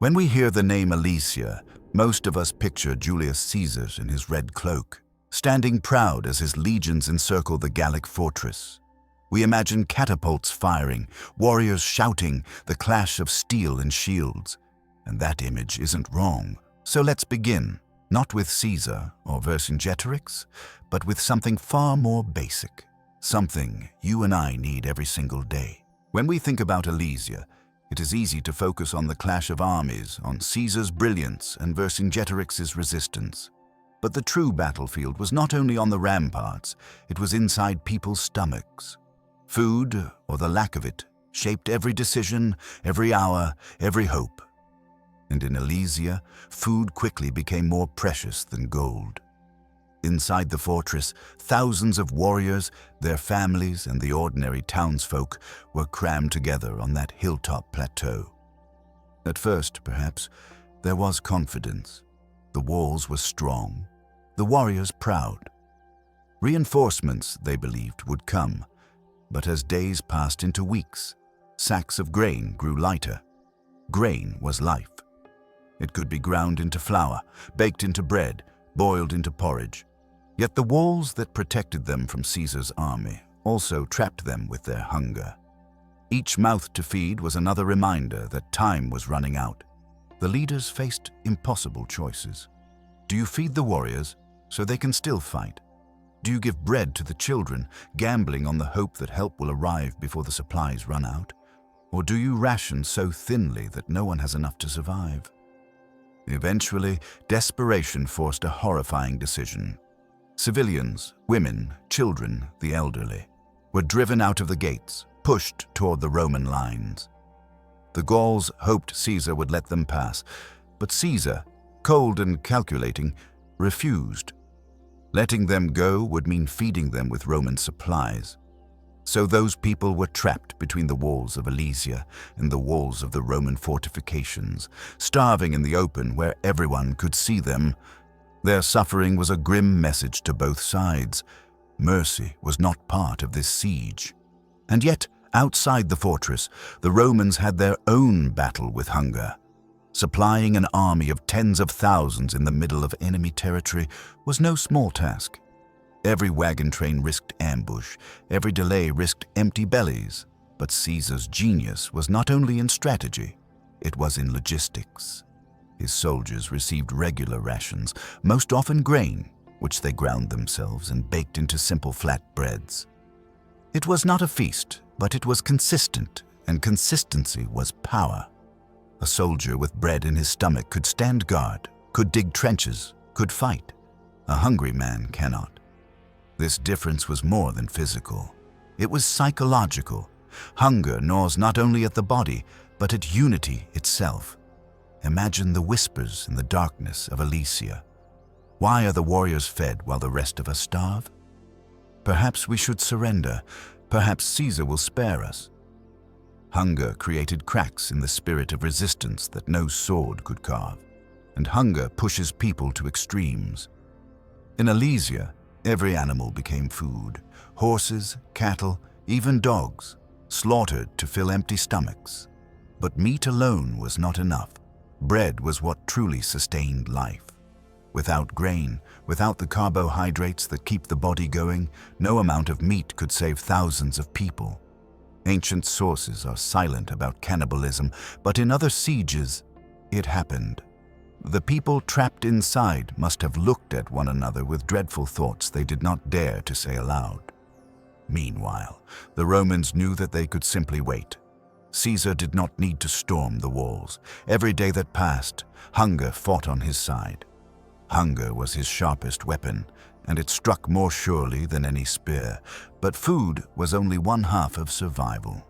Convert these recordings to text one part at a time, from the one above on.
When we hear the name Alesia, most of us picture Julius Caesar in his red cloak, standing proud as his legions encircle the Gallic fortress. We imagine catapults firing, warriors shouting, the clash of steel and shields. And that image isn't wrong. So let's begin, not with Caesar or Vercingetorix, but with something far more basic, something you and I need every single day. When we think about Alesia, it is easy to focus on the clash of armies, on Caesar's brilliance and Vercingetorix's resistance. But the true battlefield was not only on the ramparts, it was inside people's stomachs. Food, or the lack of it, shaped every decision, every hour, every hope. And in Alesia, food quickly became more precious than gold. Inside the fortress, thousands of warriors, their families, and the ordinary townsfolk were crammed together on that hilltop plateau. At first, perhaps, there was confidence. The walls were strong, the warriors proud. Reinforcements, they believed, would come, but as days passed into weeks, sacks of grain grew lighter. Grain was life. It could be ground into flour, baked into bread, boiled into porridge. Yet the walls that protected them from Caesar's army also trapped them with their hunger. Each mouth to feed was another reminder that time was running out. The leaders faced impossible choices. Do you feed the warriors so they can still fight? Do you give bread to the children, gambling on the hope that help will arrive before the supplies run out? Or do you ration so thinly that no one has enough to survive? Eventually, desperation forced a horrifying decision. Civilians, women, children, the elderly, were driven out of the gates, pushed toward the Roman lines. The Gauls hoped Caesar would let them pass, but Caesar, cold and calculating, refused. Letting them go would mean feeding them with Roman supplies. So those people were trapped between the walls of Alesia and the walls of the Roman fortifications, starving in the open where everyone could see them. Their suffering was a grim message to both sides. Mercy was not part of this siege. And yet, outside the fortress, the Romans had their own battle with hunger. Supplying an army of tens of thousands in the middle of enemy territory was no small task. Every wagon train risked ambush, every delay risked empty bellies. But Caesar's genius was not only in strategy, it was in logistics. His soldiers received regular rations, most often grain, which they ground themselves and baked into simple flat breads. It was not a feast, but it was consistent, and consistency was power. A soldier with bread in his stomach could stand guard, could dig trenches, could fight. A hungry man cannot. This difference was more than physical. It was psychological. Hunger gnaws not only at the body, but at unity itself. Imagine the whispers in the darkness of Alesia. Why are the warriors fed while the rest of us starve? Perhaps we should surrender. Perhaps Caesar will spare us. Hunger created cracks in the spirit of resistance that no sword could carve. And hunger pushes people to extremes. In Alesia, every animal became food. Horses, cattle, even dogs, slaughtered to fill empty stomachs. But meat alone was not enough. Bread was what truly sustained life. Without grain, without the carbohydrates that keep the body going, no amount of meat could save thousands of people. Ancient sources are silent about cannibalism, but in other sieges, it happened. The people trapped inside must have looked at one another with dreadful thoughts they did not dare to say aloud. Meanwhile, the Romans knew that they could simply wait. Caesar did not need to storm the walls. Every day that passed, hunger fought on his side. Hunger was his sharpest weapon, and it struck more surely than any spear. But food was only one half of survival.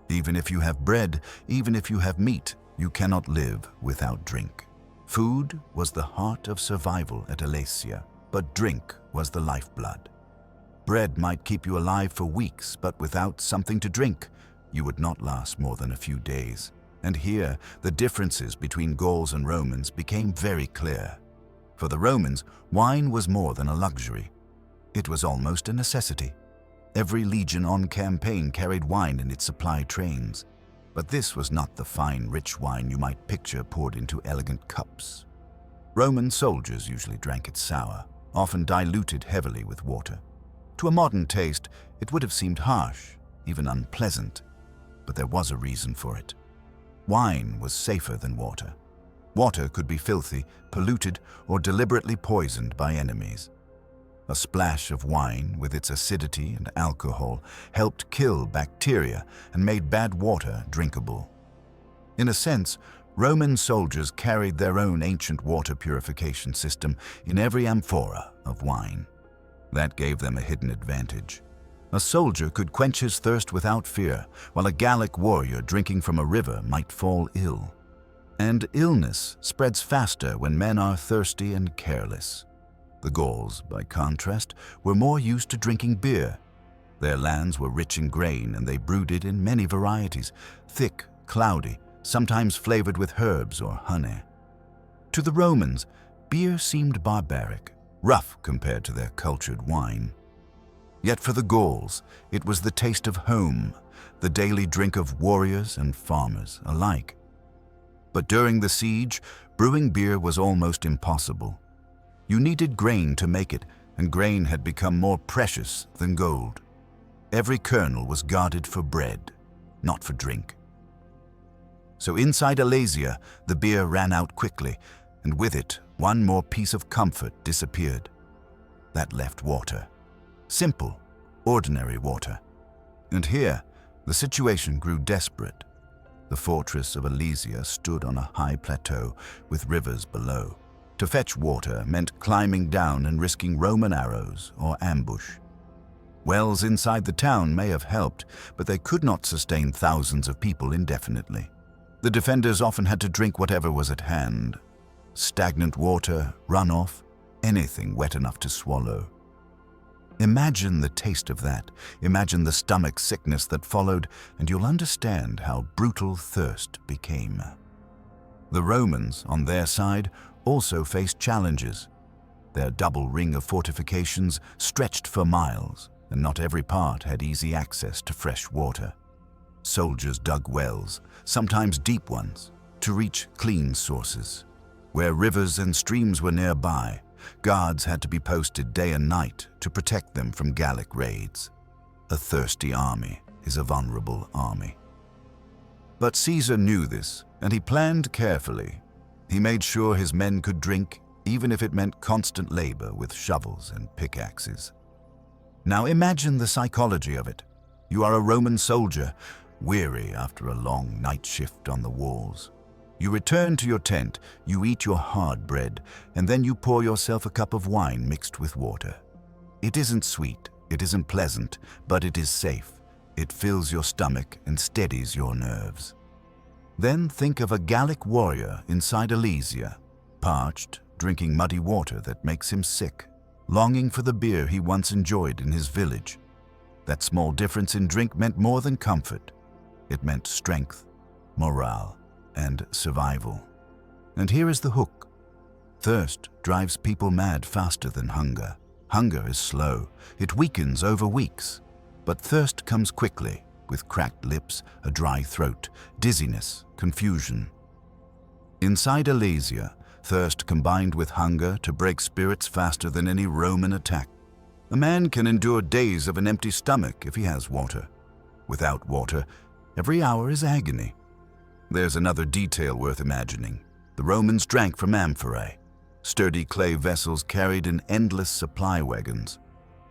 Even if you have bread, even if you have meat, you cannot live without drink. Food was the heart of survival at Alesia, but drink was the lifeblood. Bread might keep you alive for weeks, but without something to drink, you would not last more than a few days. And here, the differences between Gauls and Romans became very clear. For the Romans, wine was more than a luxury. It was almost a necessity. Every legion on campaign carried wine in its supply trains. But this was not the fine, rich wine you might picture poured into elegant cups. Roman soldiers usually drank it sour, often diluted heavily with water. To a modern taste, it would have seemed harsh, even unpleasant, but there was a reason for it. Wine was safer than water. Water could be filthy, polluted, or deliberately poisoned by enemies. A splash of wine, with its acidity and alcohol, helped kill bacteria and made bad water drinkable. In a sense, Roman soldiers carried their own ancient water purification system in every amphora of wine. That gave them a hidden advantage. A soldier could quench his thirst without fear, while a Gallic warrior drinking from a river might fall ill. And illness spreads faster when men are thirsty and careless. The Gauls, by contrast, were more used to drinking beer. Their lands were rich in grain, and they brewed it in many varieties, thick, cloudy, sometimes flavored with herbs or honey. To the Romans, beer seemed barbaric, rough compared to their cultured wine. Yet for the Gauls, it was the taste of home, the daily drink of warriors and farmers alike. But during the siege, brewing beer was almost impossible. You needed grain to make it, and grain had become more precious than gold. Every kernel was guarded for bread, not for drink. So inside Alesia, the beer ran out quickly, and with it, one more piece of comfort disappeared. That left water. Simple, ordinary water. And here, the situation grew desperate. The fortress of Alesia stood on a high plateau with rivers below. To fetch water meant climbing down and risking Roman arrows or ambush. Wells inside the town may have helped, but they could not sustain thousands of people indefinitely. The defenders often had to drink whatever was at hand. Stagnant water, runoff, anything wet enough to swallow. Imagine the taste of that. Imagine the stomach sickness that followed, and you'll understand how brutal thirst became. The Romans, on their side, also faced challenges. Their double ring of fortifications stretched for miles, and not every part had easy access to fresh water. Soldiers dug wells, sometimes deep ones, to reach clean sources. Where rivers and streams were nearby, guards had to be posted day and night to protect them from Gallic raids. A thirsty army is a vulnerable army. But Caesar knew this, and he planned carefully. He made sure his men could drink, even if it meant constant labor with shovels and pickaxes. Now imagine the psychology of it. You are a Roman soldier, weary after a long night shift on the walls. You return to your tent, you eat your hard bread, and then you pour yourself a cup of wine mixed with water. It isn't sweet, it isn't pleasant, but it is safe. It fills your stomach and steadies your nerves. Then think of a Gallic warrior inside Alesia, parched, drinking muddy water that makes him sick, longing for the beer he once enjoyed in his village. That small difference in drink meant more than comfort. It meant strength, morale, and survival. And here is the hook. Thirst drives people mad faster than hunger. Hunger is slow. It weakens over weeks. But thirst comes quickly, with cracked lips, a dry throat, dizziness, confusion. Inside Alesia, thirst combined with hunger to break spirits faster than any Roman attack. A man can endure days of an empty stomach if he has water. Without water, every hour is agony. There's another detail worth imagining. The Romans drank from amphorae, sturdy clay vessels carried in endless supply wagons.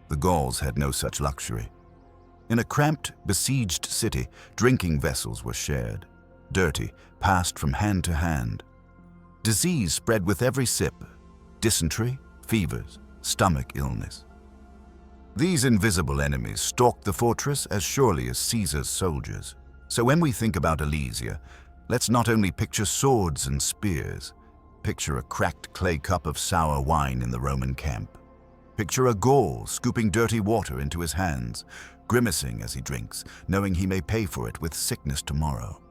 The Gauls had no such luxury. In a cramped, besieged city, drinking vessels were shared, dirty, passed from hand to hand. Disease spread with every sip: dysentery, fevers, stomach illness. These invisible enemies stalked the fortress as surely as Caesar's soldiers. So when we think about Alesia, let's not only picture swords and spears. Picture a cracked clay cup of sour wine in the Roman camp. Picture a Gaul scooping dirty water into his hands, grimacing as he drinks, knowing he may pay for it with sickness tomorrow.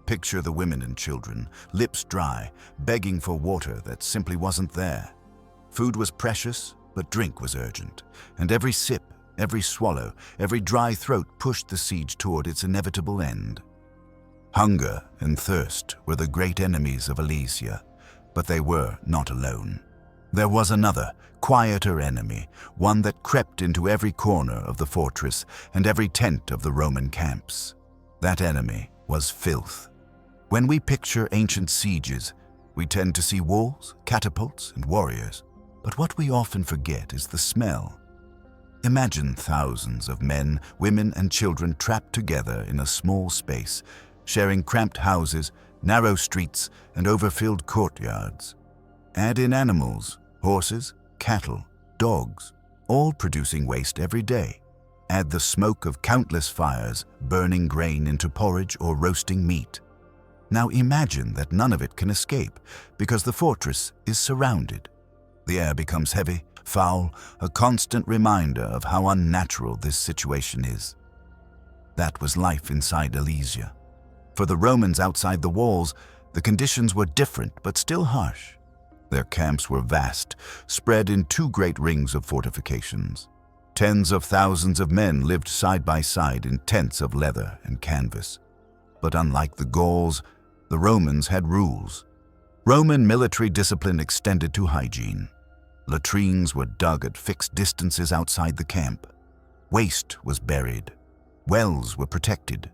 Picture the women and children, lips dry, begging for water that simply wasn't there. Food was precious, but drink was urgent, and every sip, every swallow, every dry throat pushed the siege toward its inevitable end. Hunger and thirst were the great enemies of Alesia, but they were not alone. There was another, quieter enemy, one that crept into every corner of the fortress and every tent of the Roman camps. That enemy was filth. When we picture ancient sieges, we tend to see walls, catapults, and warriors, but what we often forget is the smell. Imagine thousands of men, women, and children trapped together in a small space, sharing cramped houses, narrow streets, and overfilled courtyards. Add in animals, horses, cattle, dogs, all producing waste every day. Add the smoke of countless fires, burning grain into porridge or roasting meat. Now imagine that none of it can escape, because the fortress is surrounded. The air becomes heavy, foul, a constant reminder of how unnatural this situation is. That was life inside Alesia. For the Romans outside the walls, the conditions were different but still harsh. Their camps were vast, spread in two great rings of fortifications. Tens of thousands of men lived side by side in tents of leather and canvas. But unlike the Gauls, the Romans had rules. Roman military discipline extended to hygiene. Latrines were dug at fixed distances outside the camp. Waste was buried. Wells were protected.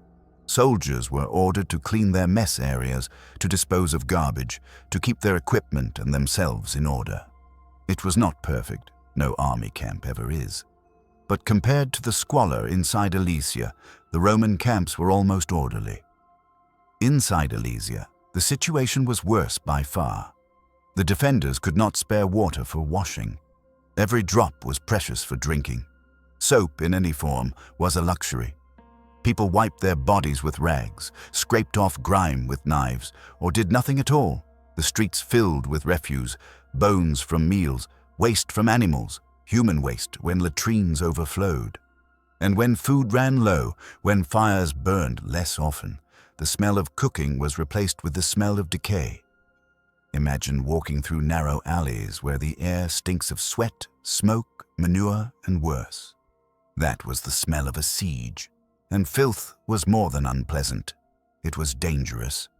Soldiers were ordered to clean their mess areas, to dispose of garbage, to keep their equipment and themselves in order. It was not perfect, no army camp ever is. But compared to the squalor inside Alesia, the Roman camps were almost orderly. Inside Alesia, the situation was worse by far. The defenders could not spare water for washing. Every drop was precious for drinking. Soap in any form was a luxury. People wiped their bodies with rags, scraped off grime with knives, or did nothing at all. The streets filled with refuse, bones from meals, waste from animals, human waste when latrines overflowed. And when food ran low, when fires burned less often, the smell of cooking was replaced with the smell of decay. Imagine walking through narrow alleys where the air stinks of sweat, smoke, manure, and worse. That was the smell of a siege. And filth was more than unpleasant. It was dangerous.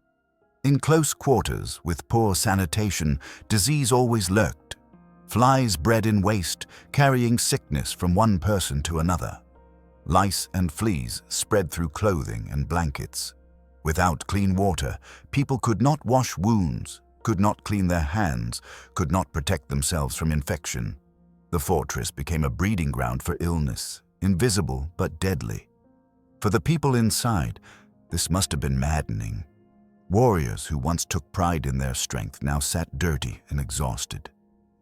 In close quarters, with poor sanitation, disease always lurked. Flies bred in waste, carrying sickness from one person to another. Lice and fleas spread through clothing and blankets. Without clean water, people could not wash wounds, could not clean their hands, could not protect themselves from infection. The fortress became a breeding ground for illness, invisible but deadly. For the people inside, this must have been maddening. Warriors who once took pride in their strength now sat dirty and exhausted.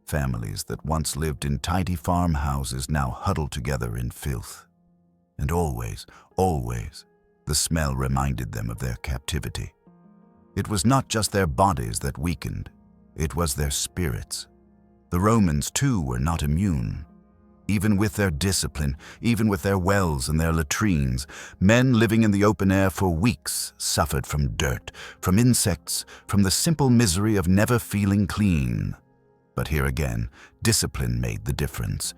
Families that once lived in tidy farmhouses now huddled together in filth. And always, the smell reminded them of their captivity. It was not just their bodies that weakened, it was their spirits. The Romans, too, were not immune. Even with their discipline, even with their wells and their latrines, men living in the open air for weeks suffered from dirt, from insects, from the simple misery of never feeling clean. But here again, discipline made the difference.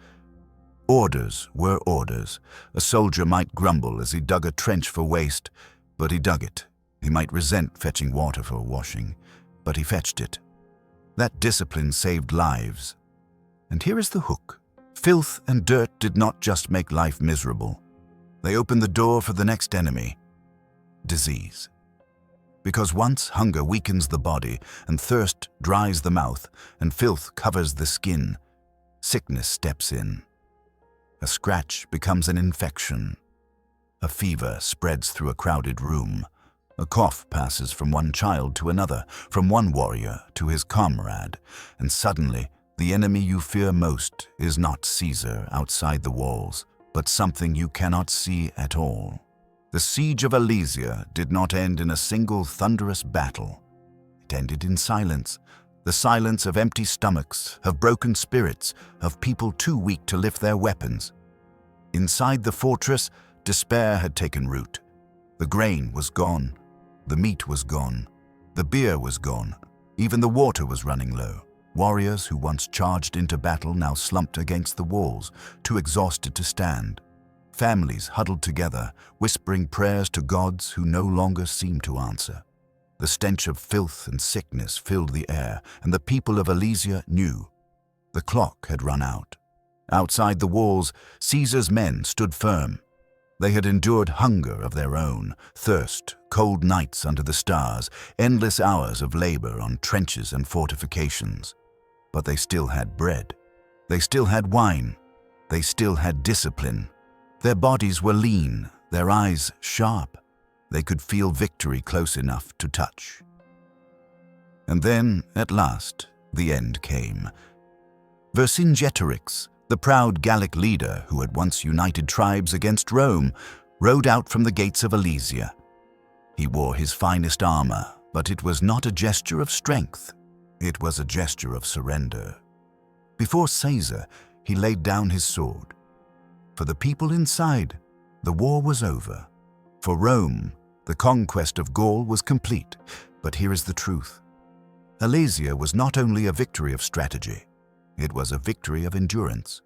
Orders were orders. A soldier might grumble as he dug a trench for waste, but he dug it. He might resent fetching water for washing, but he fetched it. That discipline saved lives. And here is the hook. Filth and dirt did not just make life miserable. They opened the door for the next enemy, disease. Because once hunger weakens the body, and thirst dries the mouth, and filth covers the skin, sickness steps in. A scratch becomes an infection. A fever spreads through a crowded room. A cough passes from one child to another, from one warrior to his comrade, and suddenly the enemy you fear most is not Caesar outside the walls, but something you cannot see at all. The siege of Alesia did not end in a single thunderous battle. It ended in silence, the silence of empty stomachs, of broken spirits, of people too weak to lift their weapons. Inside the fortress, despair had taken root. The grain was gone, the meat was gone, the beer was gone, even the water was running low. Warriors who once charged into battle now slumped against the walls, too exhausted to stand. families huddled together, whispering prayers to gods who no longer seemed to answer. The stench of filth and sickness filled the air, and the people of Alesia knew the clock had run out. Outside the walls, Caesar's men stood firm. They had endured hunger of their own, thirst, cold nights under the stars, endless hours of labor on trenches and fortifications. But they still had bread. They still had wine. They still had discipline. Their bodies were lean, their eyes sharp. They could feel victory close enough to touch. And then, at last, the end came. Vercingetorix, the proud Gallic leader who had once united tribes against Rome, rode out from the gates of Alesia. He wore his finest armor, but it was not a gesture of strength. It was a gesture of surrender. Before Caesar, he laid down his sword. For the people inside, the war was over. For Rome, the conquest of Gaul was complete. But here is the truth. Alesia was not only a victory of strategy. It was a victory of endurance.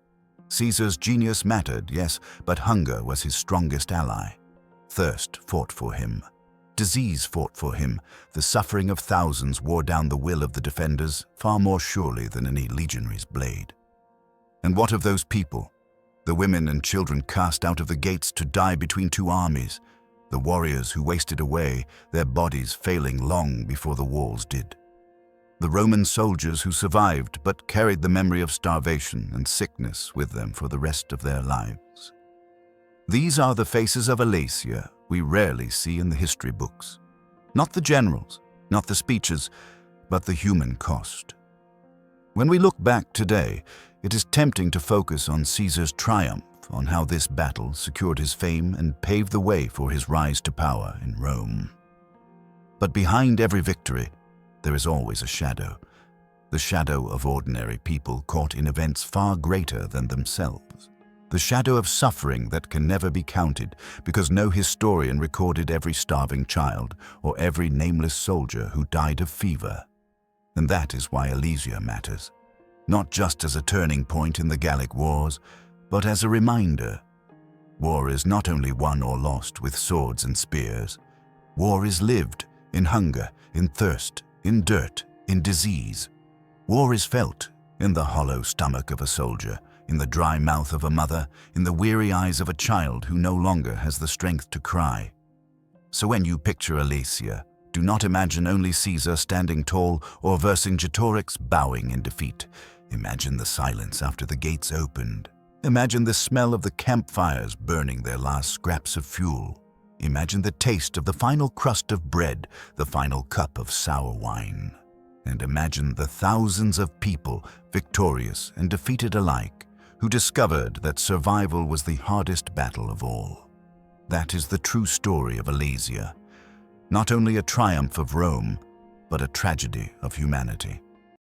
Caesar's genius mattered, yes, but hunger was his strongest ally. Thirst fought for him. Disease fought for him. The suffering of thousands wore down the will of the defenders far more surely than any legionary's blade. And what of those people? The women and children cast out of the gates to die between two armies. The warriors who wasted away, their bodies failing long before the walls did. The Roman soldiers who survived but carried the memory of starvation and sickness with them for the rest of their lives. These are the faces of Alesia we rarely see in the history books. Not the generals, not the speeches, but the human cost. When we look back today, it is tempting to focus on Caesar's triumph, on how this battle secured his fame and paved the way for his rise to power in Rome. But behind every victory, there is always a shadow, the shadow of ordinary people caught in events far greater than themselves, the shadow of suffering that can never be counted because no historian recorded every starving child or every nameless soldier who died of fever. And that is why Alesia matters, not just as a turning point in the Gallic wars, but as a reminder. War is not only won or lost with swords and spears. War is lived in hunger, in thirst, in dirt, in disease. War is felt in the hollow stomach of a soldier, in the dry mouth of a mother, in the weary eyes of a child who no longer has the strength to cry. So when you picture Alesia, do not imagine only Caesar standing tall or Vercingetorix bowing in defeat. Imagine the silence after the gates opened. Imagine the smell of the campfires burning their last scraps of fuel. Imagine the taste of the final crust of bread, the final cup of sour wine. And imagine the thousands of people, victorious and defeated alike, who discovered that survival was the hardest battle of all. That is the true story of Alesia, not only a triumph of Rome, but a tragedy of humanity.